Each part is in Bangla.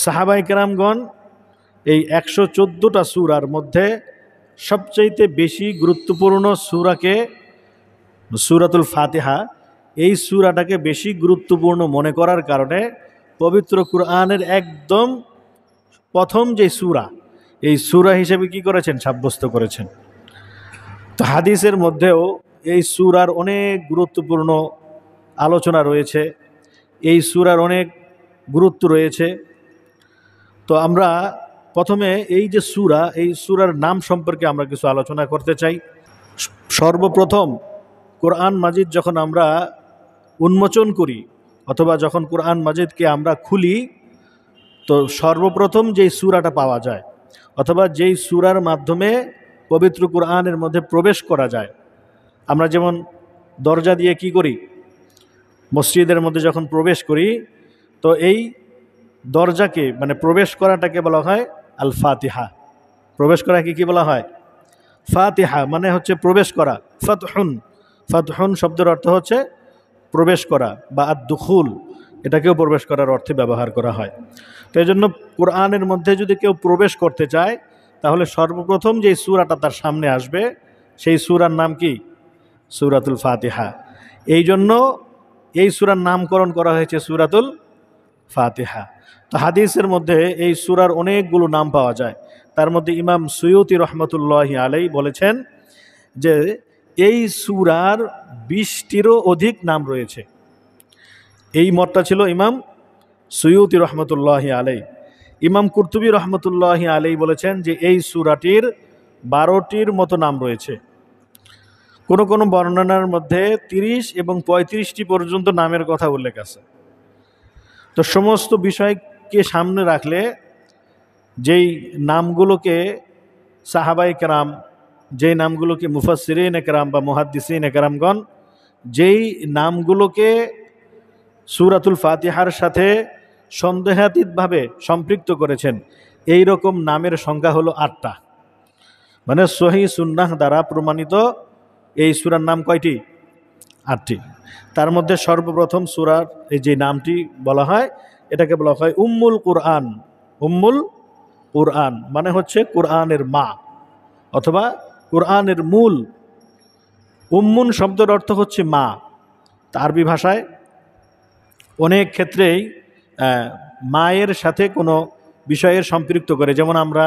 সাহাবায়ে কেরামগণ এই 114টা সূরার মধ্যে সবচাইতে বেশি গুরুত্বপূর্ণ সূরাকে সূরাতুল ফাতিহা, এই সূরাটাকে বেশি গুরুত্বপূর্ণ মনে করার কারণে পবিত্র কুরআনের একদম প্রথম যে সূরা, এই সূরা হিসেবে কি করেছেন, সাব্যস্ত করেছেন। তো হাদিসের মধ্যেও এই সূরার অনেক গুরুত্বপূর্ণ আলোচনা রয়েছে, এই সূরার অনেক গুরুত্ব রয়েছে। তো আমরা প্রথমে এই যে সূরা, এই সূরার নাম সম্পর্কে আমরা কিছু আলোচনা করতে চাই। সর্বপ্রথম কোরআন মাজিদ যখন আমরা উন্মোচন করি অথবা যখন কোরআন মাজিদকে আমরা খুলি, তো সর্বপ্রথম যেই সূরাটা পাওয়া যায় অথবা যেই সূরার মাধ্যমে পবিত্র কোরআনের মধ্যে প্রবেশ করা যায়, আমরা যেমন দরজা দিয়ে কি করি, মসজিদের মধ্যে যখন প্রবেশ করি, তো এই দরজাকে মানে প্রবেশ করাটাকে বলা হয় আল ফাতিহা। প্রবেশ করাকে কি বলা হয়? ফাতিহা মানে হচ্ছে প্রবেশ করা। ফাতহুন, ফাতহুন শব্দের অর্থ হচ্ছে প্রবেশ করা, বা আদ-দুখুল, এটাকেও প্রবেশ করার অর্থে ব্যবহার করা হয়। তো এই জন্য কোরআনের মধ্যে যদি কেউ প্রবেশ করতে চায়, তাহলে সর্বপ্রথম যে সূরাটা তার সামনে আসবে সেই সূরার নাম কি? সূরাতুল ফাতিহা। এই জন্য এই সূরার নামকরণ করা হয়েছে সূরাতুল ফাতিহা। তো হাদিসের মধ্যে এই সূরার অনেকগুলো নাম পাওয়া যায়। তার মধ্যে ইমাম সুয়ুতি রহমতুল্লাহি আলাইহি বলেছেন যে এই সূরার 20টিরও অধিক নাম রয়েছে। এই মতটা ছিল ইমাম সুয়ুতি রহমতুল্লাহি আলাইহি। ইমাম কুরতুবী রহমতুল্লাহি আলাইহি বলেছেন যে এই সূরাটির 12টির মতো নাম রয়েছে। কোন কোন বর্ণনার মধ্যে 30 এবং 35টি পর্যন্ত নামের কথা উল্লেখ আছে। তো সমস্ত বিষয়কে সামনে রাখলে যেই নামগুলোকে সাহাবায়ে কেরাম, যেই নামগুলোকে মুফাসসিরিনে কেরাম বা মুহাদ্দিসিনে কেরামগণ যেই নামগুলোকে সূরাতুল ফাতিহার সাথে সন্দেহাতীতভাবে সম্পৃক্ত করেছেন, এই রকম নামের সংখ্যা হলো 8টা। মানে সহিহ সুন্নাহ দ্বারা প্রমাণিত এই সূরার নাম কয়টি? 8টি। তার মধ্যে সর্বপ্রথম সূরার এই যে নামটি বলা হয়, এটাকে বলা হয় উম্মুল কুরআন। উম্মুল কুরআন মানে হচ্ছে কোরআনের মা অথবা কোরআনের মূল। উম্মুন শব্দের অর্থ হচ্ছে মা। আরবি ভাষায় অনেক ক্ষেত্রেই মায়ের সাথে কোনো বিষয়ের সম্পৃক্ত করে, যেমন আমরা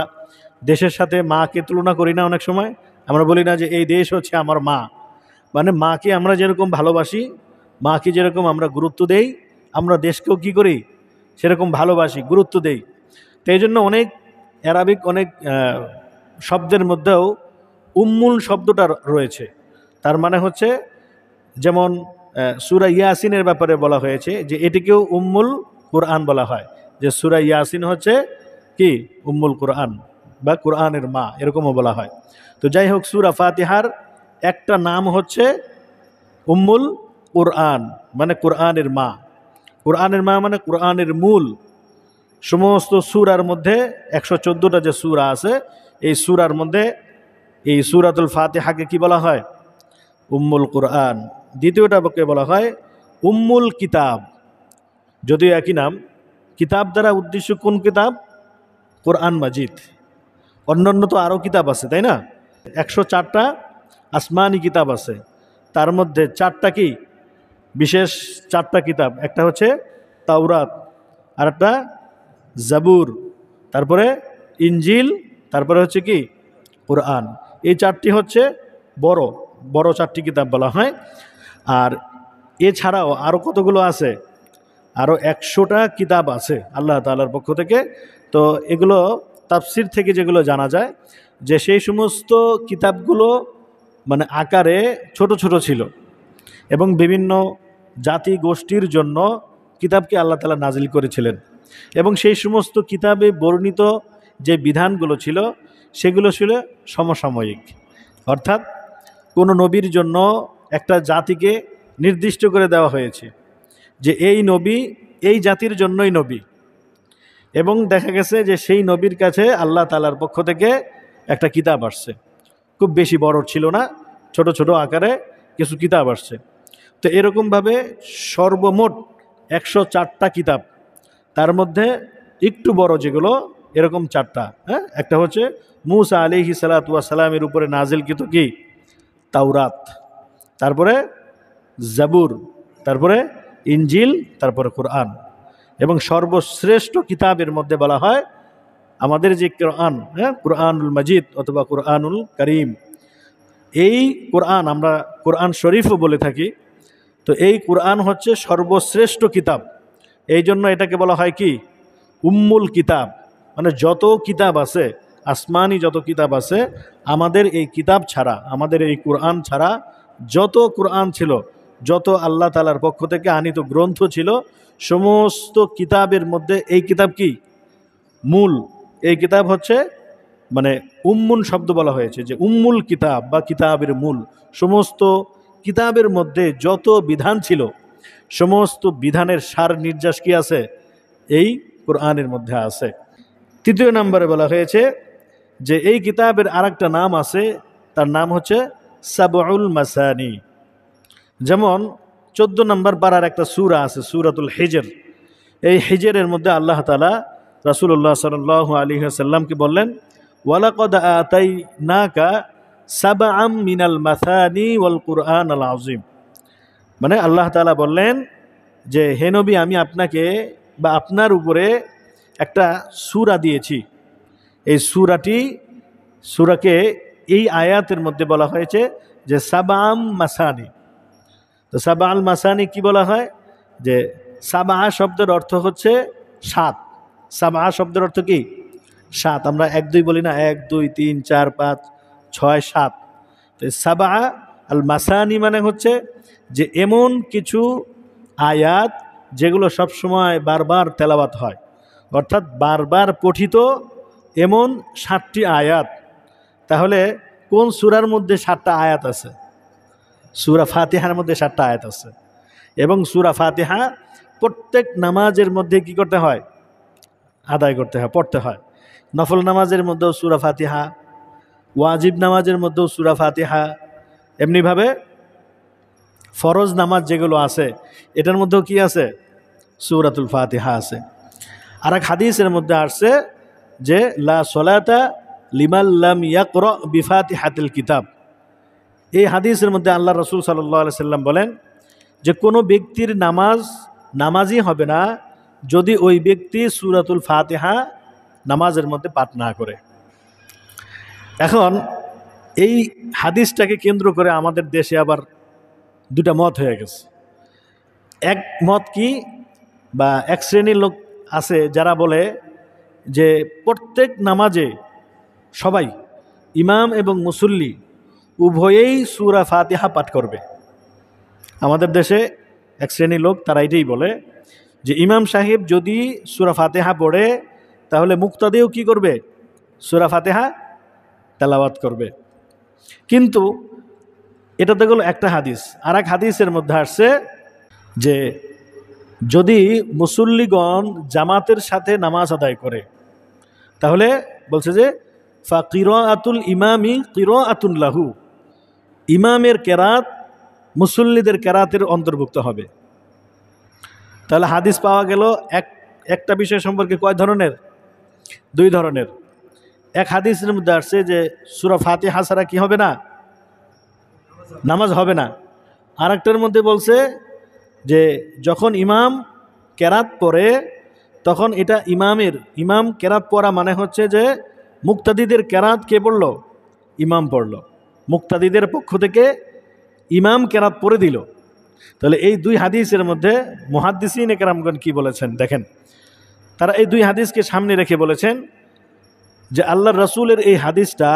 দেশের সাথে মাকে তুলনা করি না, অনেক সময় আমরা বলি না যে এই দেশ হচ্ছে আমার মা। মানে মাকে আমরা যেরকম ভালোবাসি, মাকে যেরকম আমরা গুরুত্ব দেই, আমরা দেশকেও কি করি, সেরকম ভালোবাসি, গুরুত্ব দেই। তো এই জন্য অনেক অ্যারাবিক অনেক শব্দের মধ্যেও উম্মুল শব্দটা রয়েছে। তার মানে হচ্ছে যেমন সূরা ইয়াসিনের ব্যাপারে বলা হয়েছে যে এটিকেও উম্মুল কুরআন বলা হয়, যে সূরা ইয়াসিন হচ্ছে কি উম্মুল কুরআন বা কুরআনের মা, এরকমও বলা হয়। তো যাই হোক, সূরা ফাতিহার একটা নাম হচ্ছে উম্মুল কুরআন, মানে কুরআনের মা। কুরআনের মা মানে কুরআনের মূল। সমস্ত সূরার মধ্যে 114টা যে সূরা আছে, এই সূরার মধ্যে এই সূরাতুল ফাতিহাকে কি বলা হয়? উম্মুল কুরআন। দ্বিতীয়টাকে বলা হয় উম্মুল কিতাব, যদিও একই নাম। কিতাব দ্বারা উদ্দেশ্য কোন কিতাব? কোরআন মাজিদ। অন্যান্য তো আরও কিতাব আছে, তাই না? 104টা আসমানি কিতাব আছে, তার মধ্যে 4টা কি বিশেষ 4টা কিতাব। একটা হচ্ছে তাওরাত, আর একটা জাবুর, তারপরে ইনজিল, তারপরে হচ্ছে কি কোরআন। এই 4টি হচ্ছে বড় বড় 4টি কিতাব বলা হয়। আর এছাড়াও আরও কতগুলো আছে? আরও 100টা কিতাব আছে আল্লাহ তাআলার পক্ষ থেকে। তো এগুলো তাফসির থেকে যেগুলো জানা যায় যে সেই সমস্ত কিতাবগুলো মানে আকারে ছোট ছোট ছিল এবং বিভিন্ন জাতি গোষ্ঠীর জন্য কিতাবকে আল্লাহ তাআলা নাজিল করেছিলেন। এবং সেই সমস্ত কিতাবে বর্ণিত যে বিধানগুলো ছিল সেগুলো ছিল সমসাময়িক, অর্থাৎ কোনো নবীর জন্য একটা জাতিকে নির্দিষ্ট করে দেওয়া হয়েছে যে এই নবী এই জাতির জন্যই নবী। এবং দেখা গেছে যে সেই নবীর কাছে আল্লাহ তাআলার পক্ষ থেকে একটা কিতাব আসছে, খুব বেশি বড় ছিল না, ছোট ছোট আকারে কিছু কিতাব আসছে। তো এরকমভাবে সর্বমোট 104টা কিতাব, তার মধ্যে একটু বড় যেগুলো এরকম 4টা। হ্যাঁ, একটা হচ্ছে মূসা আলাইহিস সালাতু ওয়াস সালামের উপরে নাজিলকৃত কি তাওরাত, তারপরে জাবুর, তারপরে ইনজিল, তারপরে কোরআন। এবং সর্বশ্রেষ্ঠ কিতাবের মধ্যে বলা হয় আমাদের যে কোরআন, হ্যাঁ, কোরআনুল মাজিদ অথবা কোরআনুল করিম। এই কোরআন আমরা কোরআন শরীফও বলে থাকি। তো এই কোরআন হচ্ছে সর্বশ্রেষ্ঠ কিতাব। এই জন্য এটাকে বলা হয় কি উম্মুল কিতাব, মানে যত কিতাব আছে, আসমানি যত কিতাব আছে, আমাদের এই কিতাব ছাড়া, আমাদের এই কোরআন ছাড়া যত কোরআন ছিল, যত আল্লাহ তাআলার পক্ষ থেকে আনিত গ্রন্থ ছিল, সমস্ত কিতাবের মধ্যে এই কিতাব কি মূল। এই কিতাব হচ্ছে মানে উম্মুন শব্দ বলা হয়েছে যে উম্মুল কিতাব বা কিতাবের মূল। সমস্ত কিতাবের মধ্যে যত বিধান ছিল, সমস্ত বিধানের সার নির্যাস কি আছে এই কোরআনের মধ্যে আছে। 3 নম্বরে বলা হয়েছে যে এই কিতাবের আরেকটা নাম আছে, তার নাম হচ্ছে সাবউল মাসানি। যেমন 14 নম্বর পারার একটা সূরা আছে, সূরাতুল হিজর। এই হিজরের মধ্যে আল্লাহ তাআলা রাসূলুল্লাহ সাল্লাল্লাহু আলাইহি ওয়াসাল্লামকে বললেন, ওয়ালাকাদ আতাইনাকা সাবআম মিনাল মাসানি ওয়াল কুরআনাল আযীম। মানে আল্লাহ তাআলা বললেন যে হে নবী, আমি আপনাকে বা আপনার উপরে একটা সূরা দিয়েছি। এই সূরাকে এই আয়াতের মধ্যে বলা হয়েছে যে সাবআম মাসানি। তো সাবআল মাসানি কি বলা হয়, যে সাবআ শব্দের অর্থ হচ্ছে 7। সাবআ শব্দের অর্থ কি 7। আমরা 1 2 বলি না, 1 2 3 4 5 6 7। তো সাবআ আল মাসানি মানে হচ্ছে যে এমন কিছু আয়াত যেগুলো সবসময় বারবার তেলাওয়াত হয়, অর্থাৎ বারবার পঠিত এমন 7টি আয়াত। তাহলে কোন সূরার মধ্যে 7টা আয়াত আছে? সূরা ফাতিহার মধ্যে 7টা আয়াত আছে। এবং সূরা ফাতিহা প্রত্যেক নামাজের মধ্যে কি করতে হয়? আদায় করতে হয়, পড়তে হয়। নফল নামাজের মধ্যেও সূরা ফাতিহা, ওয়াজিব নামাজের মধ্যেও সূরা ফাতিহা, এমনিভাবে ফরজ নামাজ যেগুলো আছে এটার মধ্যেও কি আছে? সূরাতুল ফাতিহা আছে। আর এক হাদিসের মধ্যে আসছে যে লা সলাতা লিমান লাম ইয়াকরা বিফাতিহাতিল কিতাব। এই হাদিসের মধ্যে আল্লাহ রাসূল সাল্লাল্লাহু আলাইহি সাল্লাম বলেন যে কোনো ব্যক্তির নামাজই হবে না যদি ওই ব্যক্তি সূরাতুল ফাতিহা নামাজের মধ্যে পাঠ না করে। এখন এই হাদিসটাকে কেন্দ্র করে আমাদের দেশে আবার 2টা মত হয়ে গেছে। এক মত কি, বা এক শ্রেণীর লোক আছে যারা বলে যে প্রত্যেক নামাজে সবাই, ইমাম এবং মুসল্লি উভয়েই সূরা ফাতিহা পাঠ করবে। আমাদের দেশে এক শ্রেণীর লোক তারা এটাই বলে যে ইমাম সাহেব যদি সূরা ফাতিহা পড়ে তাহলে মুক্তাদিও কি করবে? সূরা ফাতিহা তেলাওয়াত করবে। কিন্তু এটাতে গেল একটা হাদিস। আর এক হাদিসের মধ্যে আসছে যে যদি মুসল্লিগণ জামাতের সাথে নামাজ আদায় করে তাহলে বলছে যে ফা কিরাআতুল ইমামি কিরাআতুন লাহু, ইমামের কেরাত মুসল্লিদের কেরাতের অন্তর্ভুক্ত হবে। তাহলে হাদিস পাওয়া গেল একটা বিষয় সম্পর্কে কয় ধরনের? 2 ধরনের। এক হাদিসের মধ্যে আসছে যে সূরা ফাতিহা ছাড়া কি হবে না? নামাজ হবে না। আর একটার মধ্যে বলছে যে যখন ইমাম কেরাত পড়ে তখন এটা ইমাম কেরাত পড়া মানে হচ্ছে যে মুক্তাদিদের কেরাত কে পড়ল? ইমাম পড়ল। মুক্তাদিদের পক্ষ থেকে ইমাম কেরাত পড়ে দিল। তাহলে এই 2 হাদিসের মধ্যে মুহাদ্দিসিন কেরামগণ কি বলেছেন দেখেন। তারা এই 2 হাদিসকে সামনে রেখে বলেছেন যে আল্লাহর রাসূলের এই হাদিসটা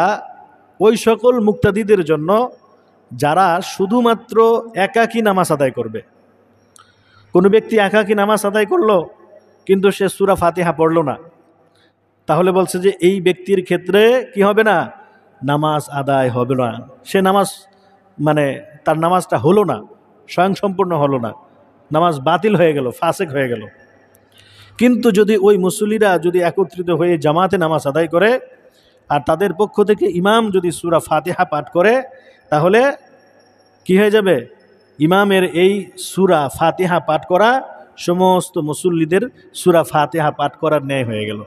ওই সকল মুক্তাদিদের জন্য যারা শুধুমাত্র একাকী নামাজ আদায় করবে। কোনো ব্যক্তি একাকী নামাজ আদায় করলো কিন্তু সে সূরা ফাতিহা পড়ল না, তাহলে বলছে যে এই ব্যক্তির ক্ষেত্রে কি হবে না? নামাজ আদায় হবে না। সে নামাজ মানে তার নামাজটা হলো না, স্বয়ংসম্পূর্ণ হলো না, নামাজ বাতিল হয়ে গেল, ফাসেক হয়ে গেল। কিন্তু যদি ওই মুসল্লিরা যদি একত্রিত হয়ে জামাতে নামাজ আদায় করে আর তাদের পক্ষ থেকে ইমাম যদি সূরা ফাতিহা পাঠ করে তাহলে কি হয়ে যাবে? ইমামের এই সূরা ফাতিহা পাঠ করা সমস্ত মুসল্লিদের সূরা ফাতিহা পাঠ করার ন্যায় হয়ে গেল।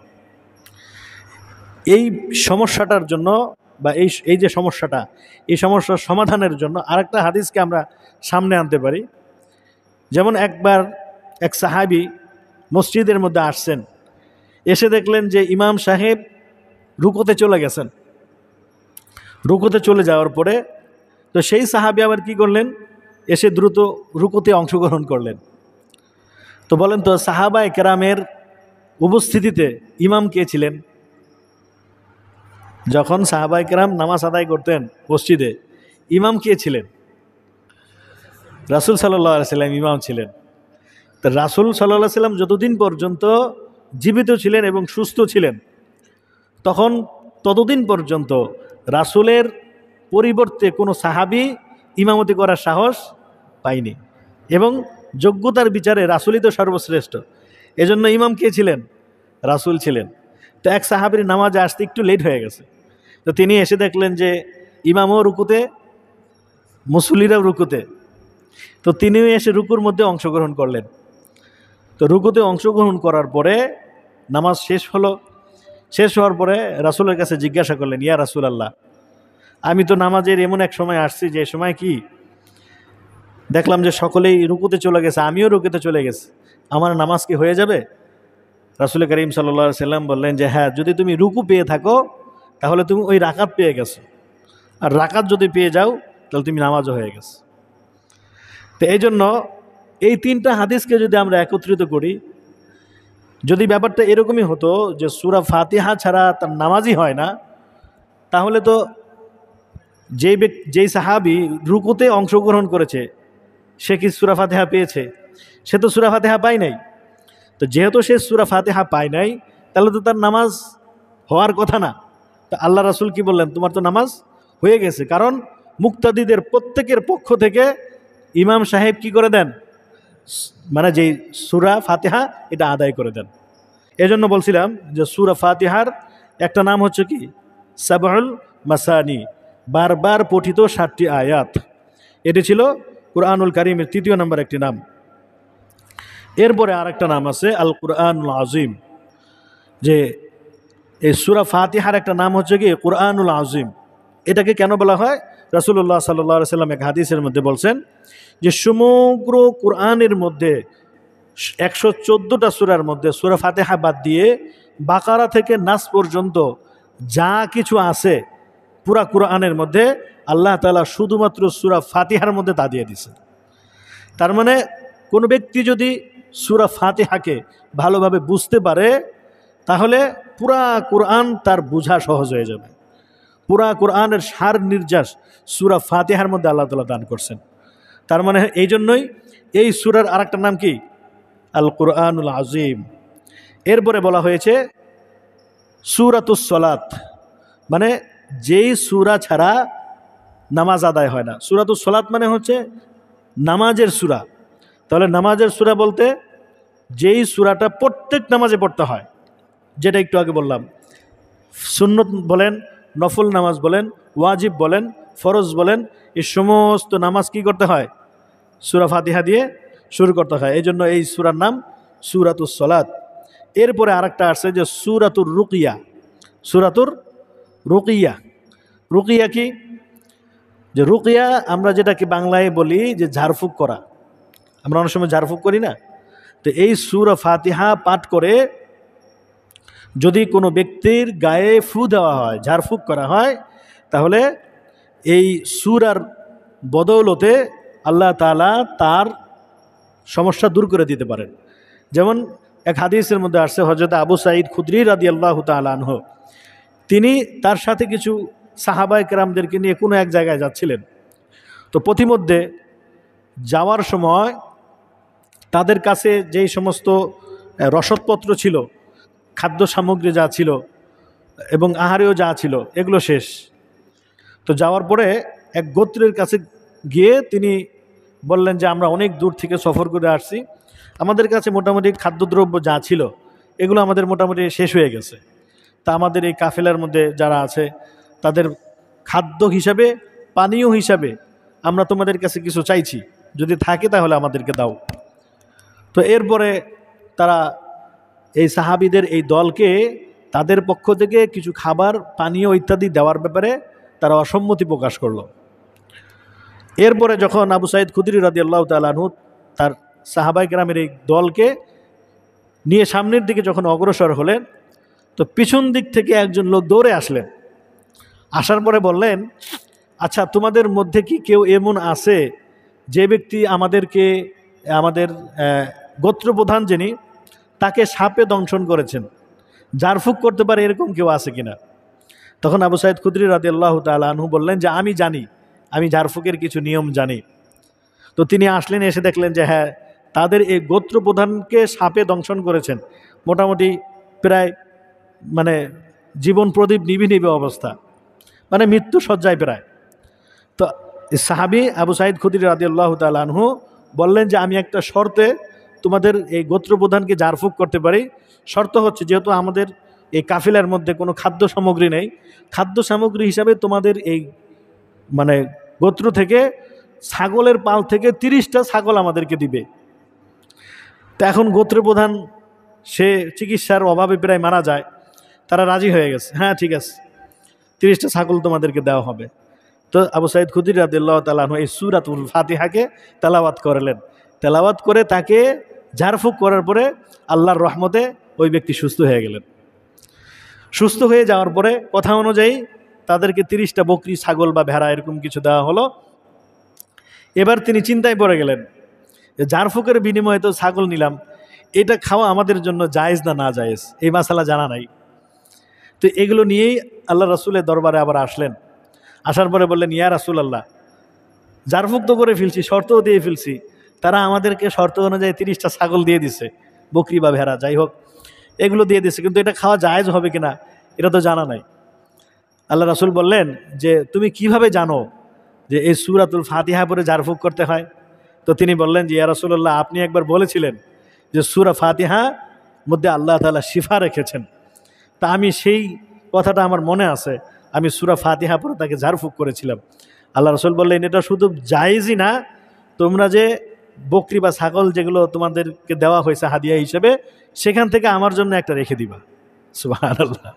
এই সমস্যাটার জন্য বা এই যে সমস্যাটা, এই সমস্যার সমাধানের জন্য আরেকটা হাদিসকে আমরা সামনে আনতে পারি। যেমন একবার এক সাহাবী মসজিদের মধ্যে আসছেন, এসে দেখলেন যে ইমাম সাহেব রুকুতে চলে গেছেন। রুকুতে চলে যাওয়ার পরে তো সেই সাহাবী আবার কি করলেন, এসে দ্রুত রুকুতে অংশগ্রহণ করলেন। তো বলেন তো সাহাবায়ে কেরামের উপস্থিতিতে ইমাম কে ছিলেন? যখন সাহাবায়ে কেরাম নামাজ আদায় করতেন মসজিদে, ইমাম কে ছিলেন? রাসূল সাল্লাল্লাহু আলাইহি সাল্লাম ইমাম ছিলেন। তো রাসূল সাল্লাল্লাহু আলাইহি সাল্লাম যতদিন পর্যন্ত জীবিত ছিলেন এবং সুস্থ ছিলেন, ততদিন পর্যন্ত রাসূলের পরিবর্তে কোনো সাহাবী ইমামতি করার সাহস পায়নি, এবং যোগ্যতার বিচারে রাসূলই তো সর্বশ্রেষ্ঠ। এজন্য ইমাম কে ছিলেন? রাসূল ছিলেন। তো এক সাহাবীর নামাজে আসতে একটু লেট হয়ে গেছে, তো তিনি এসে দেখলেন যে ইমামও রুকুতে, মুসল্লিরাও রুকুতে। তো তিনিও এসে রুকুর মধ্যে অংশগ্রহণ করলেন। তো রুকুতে অংশগ্রহণ করার পরে নামাজ শেষ হলো। শেষ হওয়ার পরে রাসূলের কাছে জিজ্ঞাসা করলেন, ইয়া রাসূলাল্লাহ, আমি তো নামাজের এমন এক সময় আসছি যে সময় কি দেখলাম যে সকলেই রুকুতে চলে গেছে, আমিও রুকুতে চলে গেছি, আমার নামাজ কি হয়ে যাবে? রাসূল করিম সাল্লাল্লাহু আলাইহি সাল্লাম বললেন যে হ্যাঁ, যদি তুমি রুকু পেয়ে থাকো তাহলে তুমি ওই রাকাত পেয়ে গেছো, আর রাকাত যদি পেয়ে যাও তাহলে তুমি নামাজও হয়ে গেছো। তো এই জন্য এই তিনটা হাদিসকে যদি আমরা একত্রিত করি, যদি ব্যাপারটা এরকমই হতো যে সূরা ফাতিহা ছাড়া তার নামাজই হয় না, তাহলে তো যেই সাহাবী রুকুতে অংশগ্রহণ করেছে সে কি সূরা ফাতিহা পেয়েছে? সে তো সূরা ফাতিহা পায় নাই। তো যেহেতু সে সূরা ফাতিহা পায় নাই, তাহলে তো তার নামাজ হওয়ার কথা না। তো আল্লাহ রাসূল কি বললেন, তোমার তো নামাজ হয়ে গেছে, কারণ মুক্তাদিদের প্রত্যেকের পক্ষ থেকে ইমাম সাহেব কি করে দেন, মানে যেই সূরা ফাতিহা এটা আদায় করে দেন। এজন্য বলছিলাম যে সূরা ফাতিহার একটা নাম হচ্ছে কি সাবউল মাসানি, বারবার পঠিত 7টি আয়াত। এটি ছিল কুরআনুল কারীমের 3য় নম্বর একটি নাম। এরপরে আরেকটা নাম আছে আল কুরআনুল আজিম, যে এই সূরা ফাতিহার একটা নাম হচ্ছে কি কুরআনুল আজিম। এটাকে কেন বলা হয়? রাসূলুল্লাহ সাল্লাল্লাহু আলাইহি সাল্লাম এক হাদিসের মধ্যে বলছেন যে সমগ্র কুরআনের মধ্যে 114টা সূরার মধ্যে সূরা ফাতিহা বাদ দিয়ে বাকারা থেকে নাস পর্যন্ত যা কিছু আছে পুরা কুরআনের মধ্যে আল্লাহ তাআলা শুধুমাত্র সূরা ফাতিহার মধ্যে তা দিয়ে দিয়েছেন। তার মানে কোনো ব্যক্তি যদি সূরা ফাতিহাকে ভালোভাবে বুঝতে পারে, তাহলে পুরা কুরআন তার বোঝা সহজ হয়ে যাবে। পুরা কুরআনের সার নির্যাস সূরা ফাতিহার মধ্যে আল্লাহ তাআলা দান করছেন। তার মানে এই জন্যই এই সূরার আরেকটা নাম কি আল কুরআনুল আজিম। এরপরে বলা হয়েছে সূরাতুস সালাত, মানে যেই সূরা ছাড়া নামাজ আদায় হয় না। সূরাতুস সালাত মানে হচ্ছে নামাজের সূরা। তাহলে নামাজের সূরা বলতে যেই সূরাটা প্রত্যেক নামাজে পড়তে হয়, যেটা একটু আগে বললাম, সুন্নত বলেন, নফল নামাজ বলেন, ওয়াজিব বলেন, ফরজ বলেন, এই সমস্ত নামাজ কি করতে হয়? সূরা ফাতিহা দিয়ে শুরু করতে হয়। এই জন্য এই সূরার নাম সূরাতুস সালাত। এরপরে আরেকটা আছে যে সূরাতুর রুকিয়া। সূরাতুর রুকিয়া, রুকিয়া কি? যে রুকিয়া আমরা যেটাকে বাংলায় বলি যে ঝাড়ফুঁক করা, আমরা অনেক সময় ঝাড়ফুঁক করি না? তো এই সূরা ফাতিহা পাঠ করে যদি কোনো ব্যক্তির গায়ে ফু দেওয়া হয়, ঝাড়ফুঁক করা হয়, তাহলে এই সূরার বদৌলতে আল্লাহ তাআলা তার সমস্যা দূর করে দিতে পারেন। যেমন এক হাদিসের মধ্যে আসছে, হযরত আবু সাঈদ খুদরি রাদিয়াল্লাহু তাআলা আনহু, তিনি তার সাথে কিছু সাহাবায়ে কেরামদেরকে নিয়ে কোনো এক জায়গায় যাচ্ছিলেন। তো পথিমধ্যে যাওয়ার সময় তাদের কাছে যেই সমস্ত রসদপত্র ছিল, খাদ্য সামগ্রী যা ছিল এবং আহারেও যা ছিল, এগুলো শেষ। তো যাওয়ার পরে এক গোত্রের কাছে গিয়ে তিনি বললেন যে আমরা অনেক দূর থেকে সফর করে আসছি, আমাদের কাছে মোটামুটি খাদ্যদ্রব্য যা ছিল এগুলো আমাদের মোটামুটি শেষ হয়ে গেছে। তা আমাদের এই কাফেলার মধ্যে যারা আছে তাদের খাদ্য হিসাবে, পানীয় হিসাবে আমরা তোমাদের কাছে কিছু চাইছি, যদি থাকে তাহলে আমাদেরকে দাও। তো এরপরে তারা এই সাহাবীদের এই দলকে তাদের পক্ষ থেকে কিছু খাবার পানীয় ইত্যাদি দেওয়ার ব্যাপারে তারা অসম্মতি প্রকাশ করলো। এরপরে যখন আবু সাঈদ খুদরি রাদিয়াল্লাহু তাআলা আনহু তার সাহাবায়ে কেরামের এই দলকে নিয়ে সামনের দিকে যখন অগ্রসর হলেন, তো পিছন দিক থেকে একজন লোক দৌড়ে আসলেন। আসার পরে বললেন, আচ্ছা, তোমাদের মধ্যে কি কেউ এমন আছে যে ব্যক্তি আমাদের গোত্রপ্রধান যিনি, তাকে সাপে দংশন করেছেন, ঝাড়ফুঁক করতে পারে এরকম কেউ আছে কিনা? তখন আবু সাঈদ খুদরি রাদিয়াল্লাহু তাআলা আনহু বললেন যে আমি জানি, আমি ঝাড়ফুঁকের কিছু নিয়ম জানি। তো তিনি আসলেন, এসে দেখলেন যে হ্যাঁ, তাদের এই গোত্রপ্রধানকে সাপে দংশন করেছেন, মোটামুটি প্রায় জীবন প্রদীপ নিভে নিভে অবস্থা, মৃত্যু সজ্জায় প্রায়। তো সাহাবী আবু সাঈদ খুদরি রাদিয়াল্লাহু তাআলা আনহু বললেন যে আমি একটা শর্তে তোমাদের এই গোত্রপ্রধানকে ঝাড়ফুঁক করতে পারি। শর্ত হচ্ছে, যেহেতু আমাদের এই কাফিলার মধ্যে কোনো খাদ্য সামগ্রী নেই, খাদ্য সামগ্রী হিসাবে তোমাদের এই গোত্র থেকে ছাগলের পাল থেকে 30টা ছাগল আমাদেরকে দিবে। তো এখন গোত্রপ্রধান সে চিকিৎসার অভাবে প্রায় মারা যায়, তারা রাজি হয়ে গেছে, হ্যাঁ ঠিক আছে, 30টা ছাগল তোমাদেরকে দেওয়া হবে। তো আবু সাঈদ খুদরি রাদিয়াল্লাহু তাআলা আনহু এই সূরাতুল ফাতিহাকে তেলাওয়াত করলেন। তেলাওয়াত করে তাকে ঝাড়ফুঁক করার পরে আল্লাহর রহমতে ওই ব্যক্তি সুস্থ হয়ে গেলেন। সুস্থ হয়ে যাওয়ার পরে কথা অনুযায়ী তাদেরকে 30টা বকরি, ছাগল বা ভেড়া এরকম কিছু দেওয়া হলো। এবার তিনি চিন্তায় পড়ে গেলেন, ঝাড়ফুঁকের বিনিময়ে তো ছাগল নিলাম, এটা খাওয়া আমাদের জন্য জায়েজ না না জায়েজ, এই মাসালা জানা নাই। তো এগুলো নিয়েই আল্লাহ রাসূলের দরবারে আবার আসলেন। আসার পরে বললেন, ইয়া রাসূলুল্লাহ, ঝাড়ফুঁক তো করে ফেলছি, শর্তও দিয়ে ফেলছি, তারা আমাদেরকে শর্ত অনুযায়ী 30টা ছাগল দিয়ে দিছে, বকরি বা ভেড়া যাই হোক, এগুলো দিয়ে দিছে, কিন্তু এটা খাওয়া জায়েজ হবে কিনা এটা তো জানা নাই। আল্লাহ রাসূল বললেন যে তুমি কিভাবে জানো যে এই সূরাতুল ফাতিহা পড়ে ঝাড়ফুঁক করতে হয়? তো তিনি বললেন যে ইয়া রাসূলুল্লাহ, আপনি একবার বলেছিলেন যে সূরা ফাতিহা মধ্যে আল্লাহ তাআলা শিফা রেখেছেন, তা আমি সেই কথাটা আমার মনে আছে, আমি সূরা ফাতিহা পড়ে তাকে ঝাড়ফুঁক করেছিলাম। আল্লাহ রাসূল বললেন, এটা শুধু জায়েজই না, তোমরা যে বকরি বা ছাগল যেগুলো তোমাদেরকে দেওয়া হয়েছে হাদিয়া হিসেবে, সেখান থেকে আমার জন্য একটা রেখে দিবা। সুবহানাল্লাহ,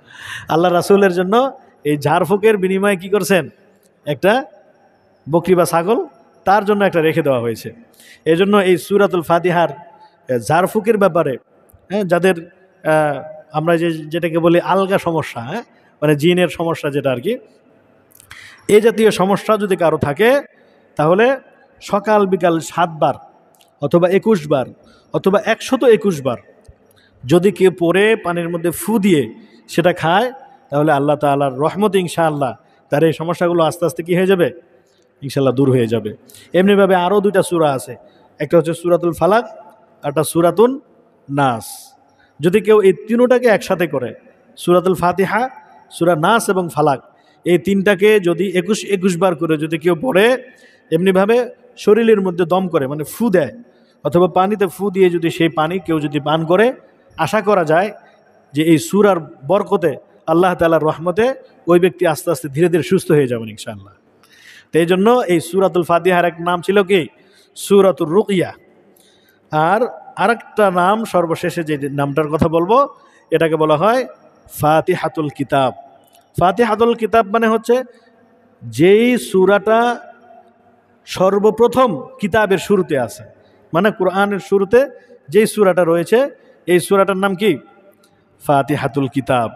আল্লাহ রাসূলের জন্য এই ঝাড়ফুঁকের বিনিময়ে কি করছেন, একটা বকরি বা ছাগল তার জন্য একটা রেখে দেওয়া হয়েছে। এই জন্য এই সূরাতুল ফাতিহার ঝাড়ফুঁকের ব্যাপারে, যাদের আমরা যেটাকে বলি আলগা সমস্যা, জিনের সমস্যা যেটা আর কি, এই জাতীয় সমস্যা যদি কারো থাকে, তাহলে সকাল বিকাল 7 বার অথবা 21 বার অথবা 121 বার যদি কেউ পরে পানির মধ্যে ফু দিয়ে সেটা খায়, তাহলে আল্লাহ তাআলার রহমতে ইনশাআল্লাহ তার এই সমস্যাগুলো আস্তে আস্তে কী হয়ে যাবে, ইনশাআল্লাহ দূর হয়ে যাবে। এমনিভাবে আরও 2টা সূরা আছে, একটা হচ্ছে সূরাতুল ফালাক, একটা সূরাতুন নাস। যদি কেউ এই তিনটাকে একসাথে করে, সূরাতুল ফাতিহা, সূরা নাস এবং ফালাক, এই 3টাকে যদি 21 বার করে যদি কেউ পড়ে, এমনিভাবে শরীরের মধ্যে দম করে ফু দেয় অথবা পানিতে ফু দিয়ে যদি সেই পানি কেউ যদি পান করে, আশা করা যায় যে এই সূরার বরকতে আল্লাহ তাআলার রহমতে ওই ব্যক্তি আস্তে আস্তে ধীরে ধীরে সুস্থ হয়ে যাবেন ইনশাআল্লাহ। তো এই জন্য এই সূরাতুল ফাতিহার এক নাম ছিল কি, সূরাতুর রুকিয়া। আর আরেকটা নাম সর্বশেষে যে নামটার কথা বলবো, এটাকে বলা হয় ফাতিহাতুল কিতাব। ফাতিহাতুল কিতাব হচ্ছে যেই সূরাটা সর্বপ্রথম কিতাবের শুরুতে আছে, কোরআনের শুরুতে যেই সূরাটা রয়েছে, এই সূরাটার নাম কি, ফাতিহাতুল কিতাব।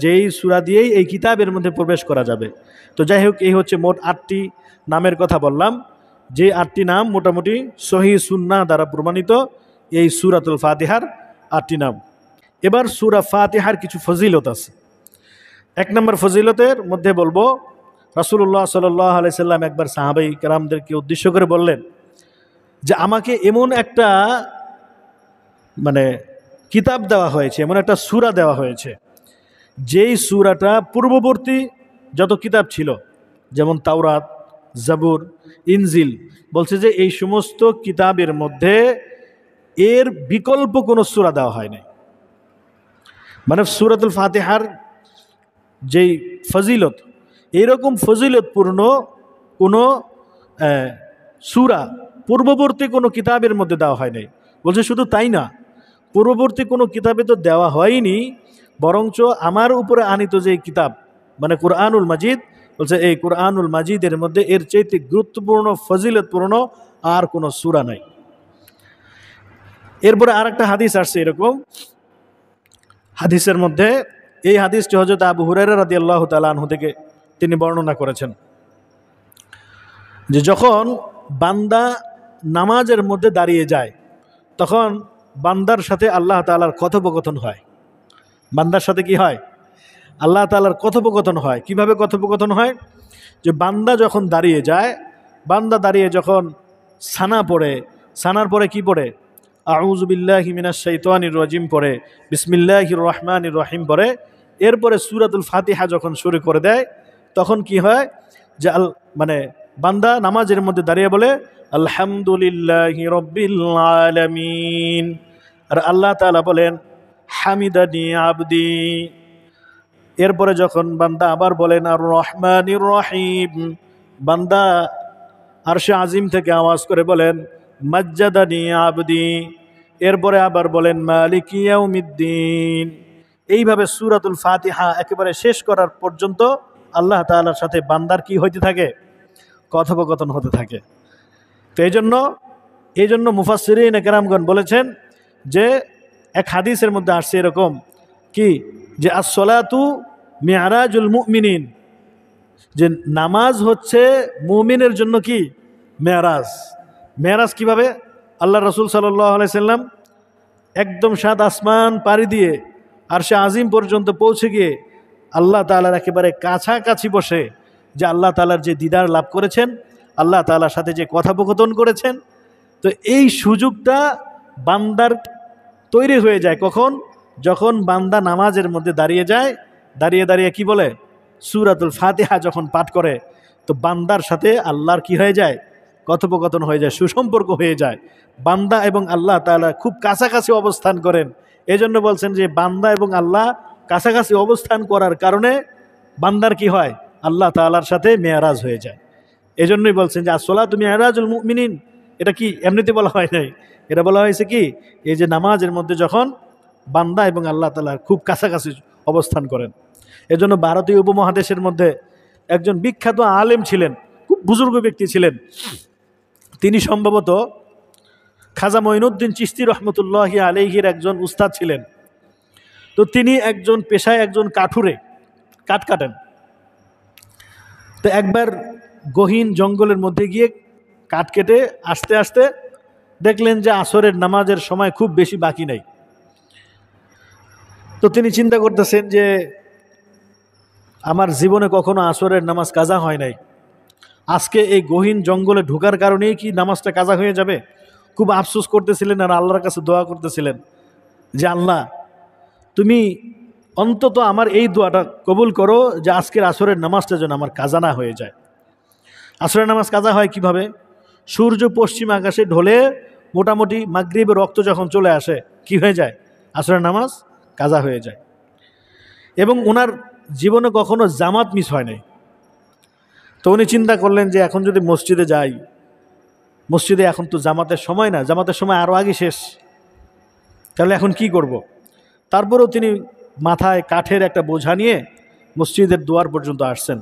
যেই সূরা দিয়েই এই কিতাবের মধ্যে প্রবেশ করা যাবে। তো যাই হোক, এই হচ্ছে মোট 8টি নামের কথা বললাম, যে 8টি নাম মোটামুটি সহিহ সুন্নাহ দ্বারা প্রমাণিত এই সূরাতুল ফাতিহার 8টি নাম। এবার সূরা ফাতিহার কিছু ফজিলত আছে। 1 নম্বর ফজিলতের মধ্যে বলবো, রাসূলুল্লাহ সাল্লাল্লাহু আলাইহি সাল্লাম একবার সাহাবায়ে কেরামদেরকে উদ্দেশ্য করে বললেন যে আমাকে এমন একটা কিতাব দেওয়া হয়েছে, এমন একটা সূরা দেওয়া হয়েছে, যেই সূরাটা পূর্ববর্তী যত কিতাব ছিল, যেমন তাওরাত, জাবুর, ইনজিল, বলছে যে এই সমস্ত কিতাবের মধ্যে এর বিকল্প কোনো সূরা দেওয়া হয় নাই। সূরাতুল ফাতিহার যেই ফজিলত, এইরকম ফজিলতপূর্ণ কোনো সূরা পূর্ববর্তী কোনো কিতাবের মধ্যে দেওয়া হয় নাই। বলছে শুধু তাই না, পূর্ববর্তী কোনো কিতাবে তো দেওয়া হয়নি, বরঞ্চ আমার উপরে আনিত যে কিতাব মানে কুরআনুল মাজিদ, বলছে এই কুরআনুল মাজিদের মধ্যে এর চাইতে গুরুত্বপূর্ণ ফজিলতপূর্ণ আর কোনো সূরা নাই। এরপরে আরেকটা হাদিস আসছে এরকম, হাদিসের মধ্যে এই হাদিসটি হযরত আবু হুরায়রা রাদিয়াল্লাহু তাআলা আনহু থেকে তিনি বর্ণনা করেছেন যে যখন বান্দা নামাজের মধ্যে দাঁড়িয়ে যায় তখন বান্দার সাথে আল্লাহ তাআলার কথোপকথন হয়। বান্দার সাথে কি হয়? আল্লাহ তাআলার কথোপকথন হয়। কিভাবে কথোপকথন হয়? যে বান্দা যখন দাঁড়িয়ে যায়, বান্দা দাঁড়িয়ে যখন সানা পড়ে, সানার পরে কি পড়ে? আউযু বিল্লাহি মিনাশ শাইতানির রাজিম পড়ে, বিসমিল্লাহির রহমানির রহিম পড়ে, এরপরে সূরাতুল ফাতিহা যখন শুরু করে দেয় তখন কি হয়? যে মানে বান্দা নামাজের মধ্যে দাঁড়িয়ে বলে আলহামদুলিল্লাহি রাব্বিল আলামিন, আর আল্লাহ তাআলা বলেন হামিদানি আবদি। এরপরে যখন বান্দা আবার বলেন আর রহমানির রহিম, বান্দা আরশে আজিম থেকে আওয়াজ করে বলেন মাজ্জাদানি আবদি। এরপরে আবার বলেন মালিকি ইয়াউমিদ্দিন। এইভাবে সূরাতুল ফাতিহা একেবারে শেষ করার পর্যন্ত আল্লাহ তাআলার সাথে বান্দার কি হইতে থাকে? কথোপকথন হতে থাকে। তো এই জন্য মুফাসসিরিন কেরামগণ বলেছেন যে এক হাদিসের মধ্যে আসছে এরকম কি, যে আসসালাতু মি'রাজুল মুমিনিন, যে নামাজ হচ্ছে মুমিনের জন্য কি মেরাজ। মেরাজ কিভাবে? আল্লাহ রসুল সাল্লাল্লাহু আলাইহি সাল্লাম একদম সাত আসমান পাড়ি দিয়ে আরশে আজিম পর্যন্ত পৌঁছে গিয়ে আল্লাহ তাআলার একেবারে কাছাকাছি বসে যে আল্লাহ তাআলার যে দিদার লাভ করেছেন, আল্লাহ তাআলার সাথে যে কথোপকথন করেছেন, তো এই সুযোগটা বান্দার তৈরি হয়ে যায় কখন? যখন বান্দা নামাজের মধ্যে দাঁড়িয়ে যায়, দাঁড়িয়ে দাঁড়িয়ে কি বলে? সূরাতুল ফাতিহা যখন পাঠ করে, তো বান্দার সাথে আল্লাহর কি হয়ে যায়? কথোপকথন হয়ে যায়, সুসম্পর্ক হয়ে যায়। বান্দা এবং আল্লাহ তাআলা খুব কাছাকাছি অবস্থান করেন। এজন্য বলছেন যে বান্দা এবং আল্লাহ কাছাকাছি অবস্থান করার কারণে বান্দার কি হয়? আল্লাহ তাআলার সাথে মেরাজ হয়ে যায়। এজন্যই বলছেন যে আসসালাতু মি'রাজুল মুমিনিন। এটা কি এমনিতে বলা হয় নাই, এটা বলা হয়েছে কি, এই যে নামাজের মধ্যে যখন বান্দা এবং আল্লাহ তাআলা খুব কাছাকাছি অবস্থান করেন। এজন্য ভারতীয় উপমহাদেশের মধ্যে একজন বিখ্যাত আলেম ছিলেন, খুব বুজুর্গ ব্যক্তি ছিলেন। তিনি সম্ভবত খাজা মঈনুদ্দিন চিশতি রহমতুল্লাহি আলাইহির একজন উস্তাদ ছিলেন। তো তিনি একজন পেশায় একজন কাঠুরে, কাঠ কাটেন। তো একবার গহীন জঙ্গলের মধ্যে গিয়ে কাঠ কেটে আস্তে আস্তে দেখলেন যে আসরের নামাজের সময় খুব বেশি বাকি নেই। তো তিনি চিন্তা করতেছেন যে আমার জীবনে কখনো আসরের নামাজ কাজা হয় নাই, আজকে এই গহীন জঙ্গলে ঢোকার কারণেই কি নামাজটা কাজা হয়ে যাবে? খুব আফসোস করতেছিলেন আর আল্লাহর কাছে দোয়া করতেছিলেন যে আল্লাহ, তুমি অন্তত আমার এই দোয়াটা কবুল করো যে আজকের আসরের নামাজটা যেন আমার কাজা না হয়ে যায়। আসরের নামাজ কাজা হয় কিভাবে? সূর্য পশ্চিম আকাশে ঢলে মোটামুটি মাগরিবের রক্ত যখন চলে আসে কি হয়ে যায়? আসরের নামাজ কাজা হয়ে যায়। এবং ওনার জীবনে কখনো জামাত মিস হয় নাই। তো উনি চিন্তা করলেন যে এখন যদি মসজিদে যাই, মসজিদে এখন তো জামাতের সময় না, জামাতের সময় আরও আগে শেষ, তাহলে এখন কি করব। তারপরেও তিনি মাথায় কাঠের একটা বোঝা নিয়ে মসজিদের দুয়ার পর্যন্ত আসছেন।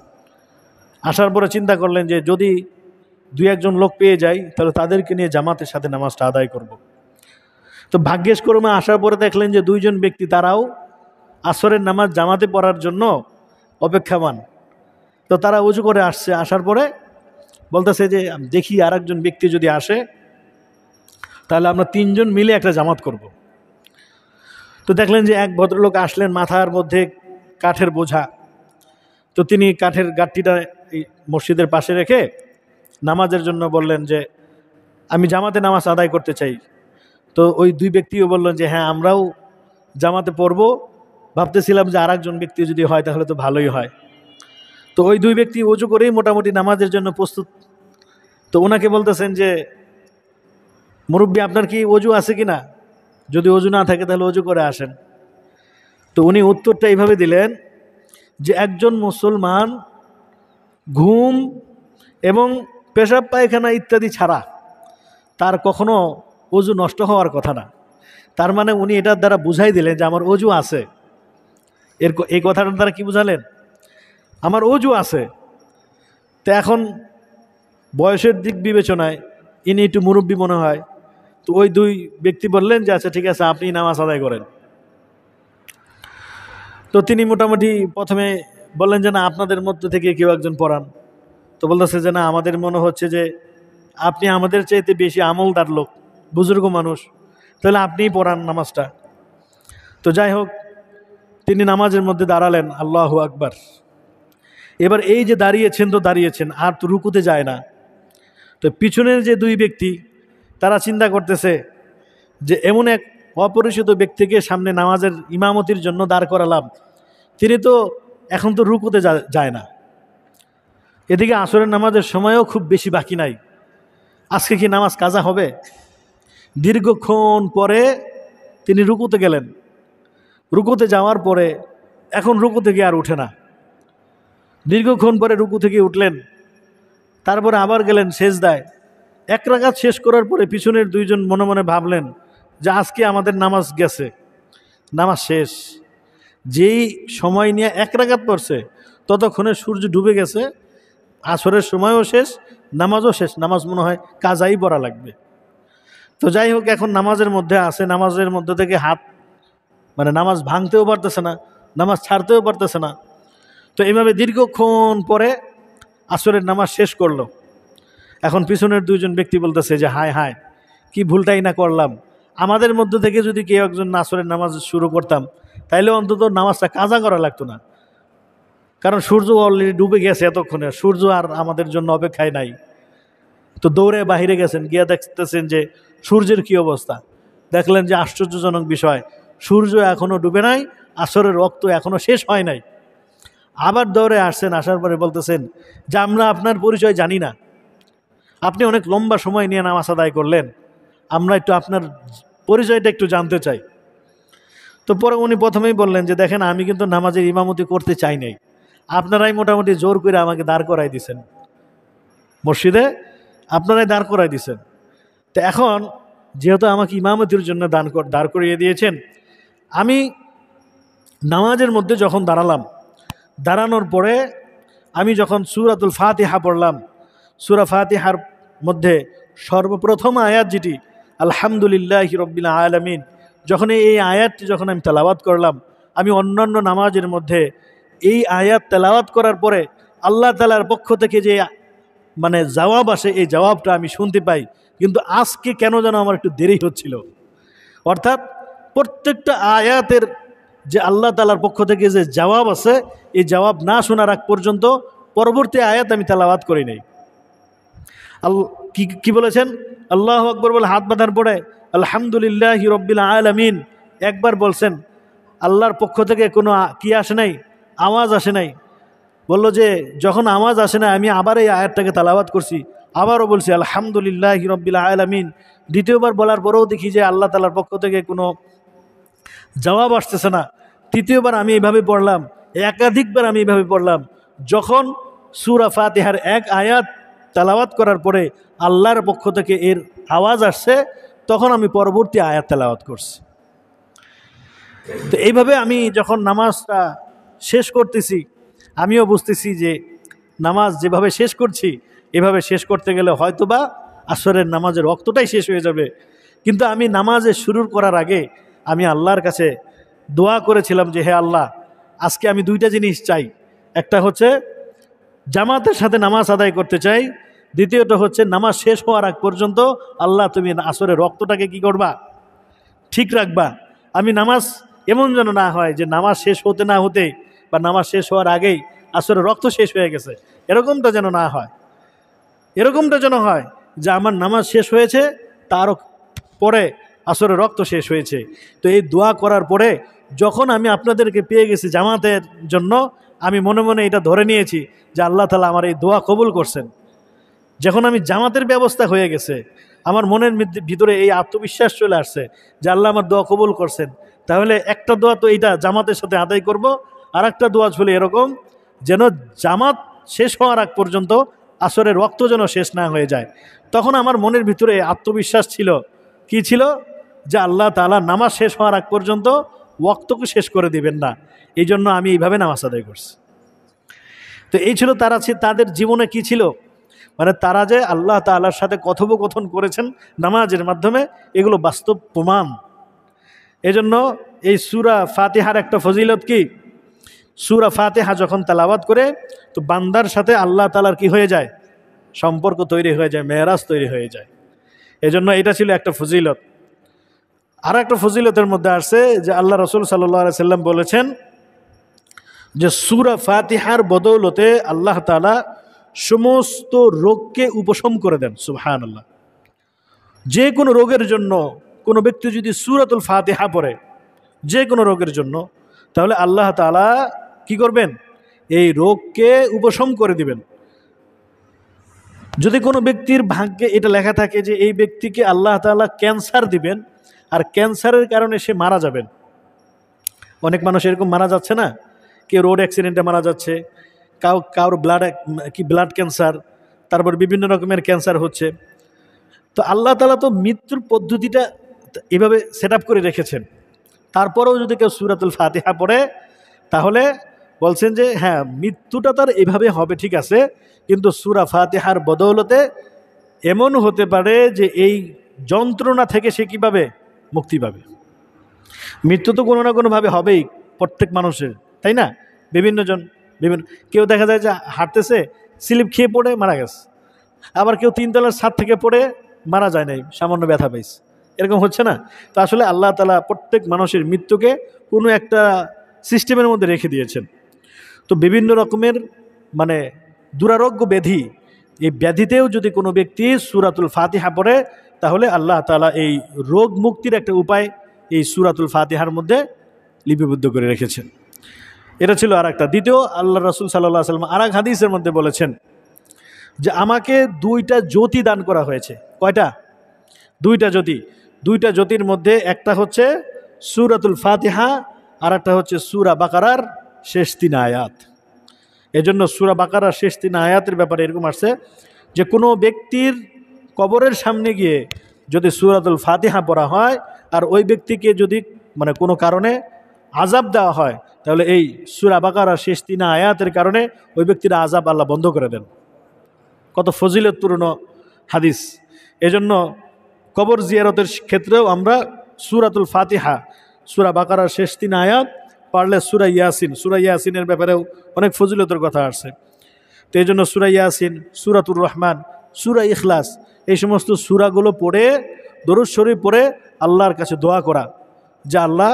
আসার পরে চিন্তা করলেন যে যদি দুই একজন লোক পেয়ে যাই তাহলে তাদেরকে নিয়ে জামাতের সাথে নামাজটা আদায় করব। তো ভাগ্যেশ ক্রমে আসার পরে দেখলেন যে দুইজন ব্যক্তি তারাও আসরের নামাজ জামাতে পড়ার জন্য অপেক্ষামান। তো তারা উজু করে আসছে, আসার পরে বলতেছে যে দেখি আর একজন ব্যক্তি যদি আসে তাহলে আমরা তিনজন মিলে একটা জামাত করব। তো দেখলেন যে এক ভদ্রলোক আসলেন, মাথার মধ্যে কাঠের বোঝা। তো তিনি কাঠের গাঁটটিটা মসজিদের পাশে রেখে নামাজের জন্য বললেন যে আমি জামাতে নামাজ আদায় করতে চাই। তো ওই দুই ব্যক্তিও বললেন যে হ্যাঁ আমরাও জামাতে পড়ব, ভাবতেছিলাম যে আর একজন ব্যক্তি যদি হয় তাহলে তো ভালোই হয়। তো ওই দুই ব্যক্তি ওযু করেই মোটামুটি নামাজের জন্য প্রস্তুত। তো ওনাকে বলতেছেন যে মুরব্বী আপনার কি ওযু আছে কি না, যদি ওযু না থাকে তাহলে ওযু করে আসেন। তো উনি উত্তরটা এইভাবে দিলেন যে একজন মুসলমান ঘুম এবং পেশাব পায়খানা ইত্যাদি ছাড়া তার কখনো অজু নষ্ট হওয়ার কথা না। তার মানে উনি এটার দ্বারা বুঝাই দিলেন যে আমার অজু আছে। এই কথাটার দ্বারা কি বুঝালেন? আমার অজু আছে। তো এখন বয়সের দিক বিবেচনায় ইনি একটু মুরব্বী মনে হয়, তো ওই দুই ব্যক্তি বললেন যে আচ্ছা ঠিক আছে, আপনি নামাজ আদায় করেন। তো তিনি মোটামুটি প্রথমে বললেন যে না, আপনাদের মধ্যে থেকে কেউ একজন পড়ান। তো বলতেছে যে না, আমাদের মনে হচ্ছে যে আপনি আমাদের চাইতে বেশি আমলদার লোক, বুজুর্গ মানুষ, তাহলে আপনিই পড়ান নামাজটা। তো যাই হোক, তিনি নামাজের মধ্যে দাঁড়ালেন, আল্লাহু আকবার। এবার এই যে দাঁড়িয়েছেন তো দাঁড়িয়েছেন, আর তো রুকুতে যায় না। তো পিছনের যে দুই ব্যক্তি, তারা চিন্তা করতেছে যে এমন এক অপরিচিত ব্যক্তিকে সামনে নামাজের ইমামতির জন্য দাঁড় করালাম, তিনি তো এখন তো রুকুতে যায় না। এদিকে আসরের নামাজের সময়ও খুব বেশি বাকি নাই, আজকে কি নামাজ কাজা হবে? দীর্ঘক্ষণ পরে তিনি রুকুতে গেলেন। রুকুতে যাওয়ার পরে এখন রুকু থেকে আর উঠে না। দীর্ঘক্ষণ পরে রুকু থেকে উঠলেন, তারপরে আবার গেলেন সেজদায়। এক রাকাত শেষ করার পরে পিছনের দুইজন মনে মনে ভাবলেন যে আজকে আমাদের নামাজ গেছে, নামাজ শেষ। যেই সময় নিয়ে এক রাকাত পড়ছে ততক্ষণে সূর্য ডুবে গেছে, আসরের সময়ও শেষ, নামাজও শেষ, নামাজ মনে হয় কাজাই পড়া লাগবে। তো যাই হোক, এখন নামাজের মধ্যে আছে, নামাজের মধ্যে থেকে হাত মানে নামাজ ভাঙতেও পারতেছে না, নামাজ ছাড়তেও পারতেছে না। তো এইভাবে দীর্ঘক্ষণ পরে আসরের নামাজ শেষ করলো। এখন পিছনের দুইজন ব্যক্তি বলতেছে যে হায় হায়, কি ভুলটাই না করলাম। আমাদের মধ্য থেকে যদি কেউ একজন আসরের নামাজ শুরু করতাম, তাইলে অন্তত নামাজটা কাজা করা লাগতো না, কারণ সূর্য অলরেডি ডুবে গেছে এতক্ষণে, সূর্য আর আমাদের জন্য অপেক্ষায় নাই। তো দৌড়ে বাহিরে গেছেন, গিয়ে দেখতেছেন যে সূর্যের কি অবস্থা। দেখলেন যে আশ্চর্যজনক বিষয়, সূর্য এখনও ডুবে নাই, আসরের রক্ত এখনও শেষ হয় নাই। আবার দৌড়ে আসছেন, আসার পরে বলতেছেন যে আমরা আপনার পরিচয় জানি না, আপনি অনেক লম্বা সময় নিয়ে নামাজ আদায় করলেন, আমরা একটু আপনার পরিচয়টা একটু জানতে চাই। তো পরে উনি প্রথমেই বললেন যে দেখেন, আমি কিন্তু নামাজের ইমামতি করতে চাই নাই, আপনারাই মোটামুটি জোর করে আমাকে দাঁড় করাই দিছেন মসজিদে, আপনারাই দাঁড় করাই দিছেন। তো এখন যেহেতু আমাকে ইমামতির জন্য দাঁড় করিয়ে দিয়েছেন, আমি নামাজের মধ্যে যখন দাঁড়ালাম, দাঁড়ানোর পরে আমি যখন সূরাতুল ফাতিহা পড়লাম, সূরা ফাতিহার মধ্যে সর্বপ্রথম আয়াত যেটি আলহামদুলিল্লাহি রাব্বিল আলামিন, যখন এই আয়াতটি যখন আমি তেলাওয়াত করলাম, আমি অন্যান্য নামাজের মধ্যে এই আয়াত তেলাওয়াত করার পরে আল্লাহ তাআলার পক্ষ থেকে যে মানে জবাব আসে, এই জবাবটা আমি শুনতে পাই। কিন্তু আজকে কেন যেন আমার একটু দেরি হচ্ছিল। অর্থাৎ প্রত্যেকটা আয়াতের যে আল্লাহ তাআলার পক্ষ থেকে যে জবাব আছে, এই জবাব না শোনার আগ পর্যন্ত পরবর্তী আয়াত আমি তেলাওয়াত করি নাই। কি বলেছেন? আল্লাহু আকবার বলে হাত বাঁধার পরে আলহামদুলিল্লাহি রাব্বিল আলামিন একবার বলছেন, আল্লাহর পক্ষ থেকে কোনো কি আসে নাই, আওয়াজ আসে নাই। বলল যে যখন আওয়াজ আসে না, আমি আবার এই আয়াতটাকে তেলাওয়াত করছি, আবারও বলছি আলহামদুলিল্লাহি রাব্বিল আলামিন। দ্বিতীয়বার বলার পরেও দেখি যে আল্লাহ তাআলার পক্ষ থেকে কোনো জবাব আসতেছে না। তৃতীয়বার আমি এইভাবে পড়লাম, একাধিকবার আমি এইভাবে পড়লাম। যখন সূরা ফাতিহার এক আয়াত তেলাওয়াত করার পরে আল্লাহর পক্ষ থেকে এর আওয়াজ আসছে, তখন আমি পরবর্তী আয়াত তেলাওয়াত করছি। তো এইভাবে আমি যখন নামাজটা শেষ করতেছি, আমিও বুঝতেছি যে নামাজ যেভাবে শেষ করছি, এভাবে শেষ করতে গেলে হয়তোবা আসরের নামাজের রক্তটাই শেষ হয়ে যাবে। কিন্তু আমি নামাজে শুরু করার আগে আমি আল্লাহর কাছে দোয়া করেছিলাম যে হে আল্লাহ, আজকে আমি দুইটা জিনিস চাই। একটা হচ্ছে জামাতের সাথে নামাজ আদায় করতে চাই, দ্বিতীয়ত হচ্ছে নামাজ শেষ হওয়ার আগ পর্যন্ত আল্লাহ তুমি আসরের রক্তটাকে কি করবা, ঠিক রাখবা। আমি নামাজ এমন যেন না হয় যে নামাজ শেষ হতে না হতে বা নামাজ শেষ হওয়ার আগেই আসরের রক্ত শেষ হয়ে গেছে, এরকমটা যেন না হয়। এরকমটা যেন হয় যে আমার নামাজ শেষ হয়েছে, তারও পরে আসরের রক্ত শেষ হয়েছে। তো এই দোয়া করার পরে যখন আমি আপনাদেরকে পেয়ে গেছি জামাতের জন্য, আমি মনে মনে এটা ধরে নিয়েছি যে আল্লাহ তাআলা আমার এই দোয়া কবুল করছেন। যখন আমি জামাতের ব্যবস্থা হয়ে গেছে, আমার মনের ভিতরে এই আত্মবিশ্বাস চলে আসছে যে আল্লাহ আমার দোয়া কবুল করছেন। তাহলে একটা দোয়া তো এইটা জামাতের সাথে আদায় করব, আর একটা দোয়া ছিল এরকম যেন জামাত শেষ হওয়ার আগ পর্যন্ত আসরের রক্ত যেন শেষ না হয়ে যায়। তখন আমার মনের ভিতরে আত্মবিশ্বাস ছিল কি ছিল? যে আল্লাহ তাআলা নামাজ শেষ হওয়ার আগ পর্যন্ত ওয়াক্তকে শেষ করে দিবেন না, এই জন্য আমি এইভাবে নামাজ আদায় করছি। তো এই ছিল তাদের জীবনে কি ছিল, মানে তারা যে আল্লাহ তাআলার সাথে কথোপকথন করেছেন নামাজের মাধ্যমে, এগুলো বাস্তব প্রমাণ। এজন্য এই সূরা ফাতিহার একটা ফজিলত কি, সূরা ফাতিহা যখন তেলাওয়াত করে তো বান্দার সাথে আল্লাহ তাআলার কি হয়ে যায়, সম্পর্ক তৈরি হয়ে যায়, মেরাজ তৈরি হয়ে যায়। এজন্য এটা ছিল একটা ফজিলত। আর একটা ফজিলতের মধ্যে আসছে যে আল্লাহ রাসূল সাল্লাল্লাহু আলাইহি সাল্লাম বলেছেন যে সূরা ফাতিহার বদৌলতে আল্লাহ তাআলা সমস্ত রোগকে উপশম করে দেন। সুবহানাল্লাহ। যে কোনো রোগের জন্য কোনো ব্যক্তি যদি সূরাতুল ফাতিহা পড়ে, যে কোনো রোগের জন্য, তাহলে আল্লাহ তাআলা কি করবেন, এই রোগকে উপশম করে দিবেন। যদি কোনো ব্যক্তির ভাগ্যে এটা লেখা থাকে যে এই ব্যক্তিকে আল্লাহ তাআলা ক্যান্সার দিবেন আর ক্যান্সারের কারণে সে মারা যাবেন, অনেক মানুষ এরকম মারা যাচ্ছে না, কেউ রোড অ্যাক্সিডেন্টে মারা যাচ্ছে, কারোর ব্লাড ক্যান্সার, তারপর বিভিন্ন রকমের ক্যান্সার হচ্ছে। তো আল্লাহ তাআলা তো মৃত্যুর পদ্ধতিটা এভাবে সেট আপ করে রেখেছেন। তারপরেও যদি কেউ সূরাতুল ফাতিহা পড়ে তাহলে বলছেন যে হ্যাঁ, মৃত্যুটা তার এভাবে হবে ঠিক আছে, কিন্তু সূরা ফাতিহার বদৌলতে এমন হতে পারে যে এই যন্ত্রণা থেকে সে কীভাবে মুক্তি পাবে। মৃত্যু তো কোনো না কোনোভাবে হবেই প্রত্যেক মানুষের, তাই না? কেউ দেখা যায় যে হাঁটতেছে, স্লিপ খেয়ে পড়ে মারা গেছে, আবার কেউ 3 তলার ছাদ থেকে পড়ে মারা যায় নাই, সামান্য ব্যথা পাইছে, এরকম হচ্ছে না? তো আসলে আল্লাহ তাআলা প্রত্যেক মানুষের মৃত্যুকে কোনো একটা সিস্টেমের মধ্যে রেখে দিয়েছেন। তো বিভিন্ন রকমের মানে দুরারোগ্য ব্যাধি, এই ব্যাধিতেও যদি কোনো ব্যক্তি সূরাতুল ফাতিহা পড়ে তাহলে আল্লাহ তাআলা এই রোগ মুক্তির একটা উপায় এই সূরাতুল ফাতিহার মধ্যে লিপিবদ্ধ করে রেখেছেন। এটা ছিল আর একটা। দ্বিতীয়, আল্লাহ রাসূল সাল্লাল্লাহু আলাইহি ওয়াসাল্লাম আর এক হাদিসের মধ্যে বলেছেন যে আমাকে 2টা জ্যোতি দান করা হয়েছে। কয়টা? 2টা জ্যোতি। 2টা জ্যোতির মধ্যে একটা হচ্ছে সূরাতুল ফাতিহা আর একটা হচ্ছে সূরা বাকারার শেষ 3 আয়াত। এজন্য সূরা বাকারার শেষ 3 আয়াতের ব্যাপারে এরকম আসছে যে কোনো ব্যক্তির কবরের সামনে গিয়ে যদি সূরাতুল ফাতিহা পড়া হয় আর ওই ব্যক্তিকে যদি মানে কোনো কারণে আযাব দেওয়া হয় তাহলে এই সূরা বাকারার শেষ 3 আয়াতের কারণে ওই ব্যক্তির আযাব আল্লাহ বন্ধ করে দেন। কত ফজিলতপূর্ণ হাদিস। এজন্য কবর জিয়ারতের ক্ষেত্রেও আমরা সূরাতুল ফাতিহা, সূরা বাকারার শেষ 3 আয়াত পারলে সূরা ইয়াসিনের ব্যাপারেও অনেক ফজিলতের কথা আসছে। তো এই জন্য সূরা ইয়াসিন, সূরাতুর রহমান, সূরা ইখলাস, এই সমস্ত সূরাগুলো পড়ে দরুদ শরীফ পড়ে আল্লাহর কাছে দোয়া করা যে আল্লাহ,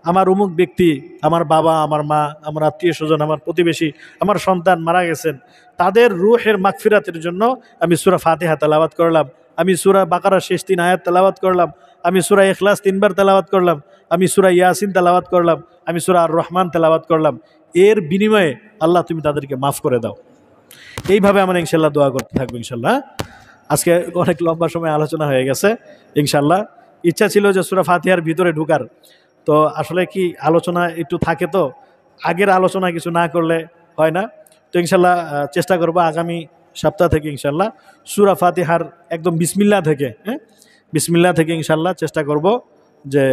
আমার অমুক ব্যক্তি, আমার বাবা, আমার মা, আমার আত্মীয় স্বজন, আমার প্রতিবেশী, আমার সন্তান মারা গেছেন, তাদের রূহের মাগফিরাতের জন্য আমি সূরা ফাতিহা তেলাওয়াত করলাম, আমি সূরা বাকারার শেষ 3 আয়াত তেলাওয়াত করলাম, আমি সূরা ইখলাস 3 বার তেলাওয়াত করলাম, আমি সূরা ইয়াসিন তেলাওয়াত করলাম, আমি সূরা আর রহমান তেলাওয়াত করলাম, এর বিনিময়ে আল্লাহ তুমি তাদেরকে মাফ করে দাও। এইভাবে আমরা ইনশাল্লাহ দোয়া করতে থাকবো ইনশাল্লাহ। আজকে অনেক লম্বা সময় আলোচনা হয়ে গেছে ইনশাল্লাহ। ইচ্ছা ছিল যে সূরা ফাতিহার ভিতরে ঢুকার, তো আসলে কি আলোচনা একটু থাকে, তো আগের আলোচনা কিছু না করলে হয় না। তো ইনশাল্লাহ চেষ্টা করবো আগামী সপ্তাহ থেকে ইনশাল্লাহ সূরা ফাতিহার একদম বিসমিল্লাহ থেকে, বিসমিল্লাহ থেকে ইনশাল্লাহ চেষ্টা করব যে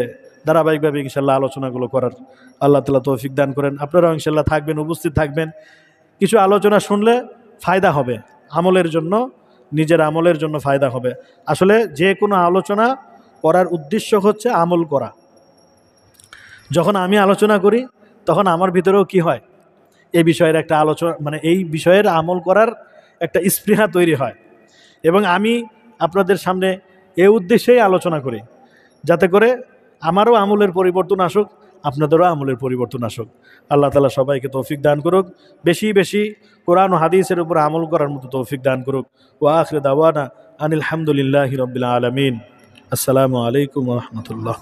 ধারাবাহিকভাবে ইনশাল্লাহ আলোচনাগুলো করার। আল্লাহ তাআলা তৌফিক দান করেন। আপনারাও ইনশাল্লাহ থাকবেন, উপস্থিত থাকবেন। কিছু আলোচনা শুনলে ফায়দা হবে, আমলের জন্য, নিজের আমলের জন্য ফায়দা হবে। আসলে যে কোনো আলোচনা করার উদ্দেশ্য হচ্ছে আমল করা। যখন আমি আলোচনা করি তখন আমার ভিতরেও কি হয়, এই বিষয়ের একটা আলোচনা, মানে এই বিষয়ের আমল করার একটা স্পৃহা তৈরি হয়। এবং আমি আপনাদের সামনে এই উদ্দেশ্যেই আলোচনা করি, যাতে করে আমারও আমলের পরিবর্তন আসুক, আপনাদেরও আমলের পরিবর্তন আসুক। আল্লাহ তাআলা সবাইকে তৌফিক দান করুক, বেশি বেশি কোরআন ও হাদিসের উপর আমল করার মতো তৌফিক দান করুক। ওয়া আখিরু দাওয়ানা আনিল হামদুলিল্লাহি রাব্বিল আলামিন। আসসালামু আলাইকুম ওয়া রাহমাতুল্লাহ।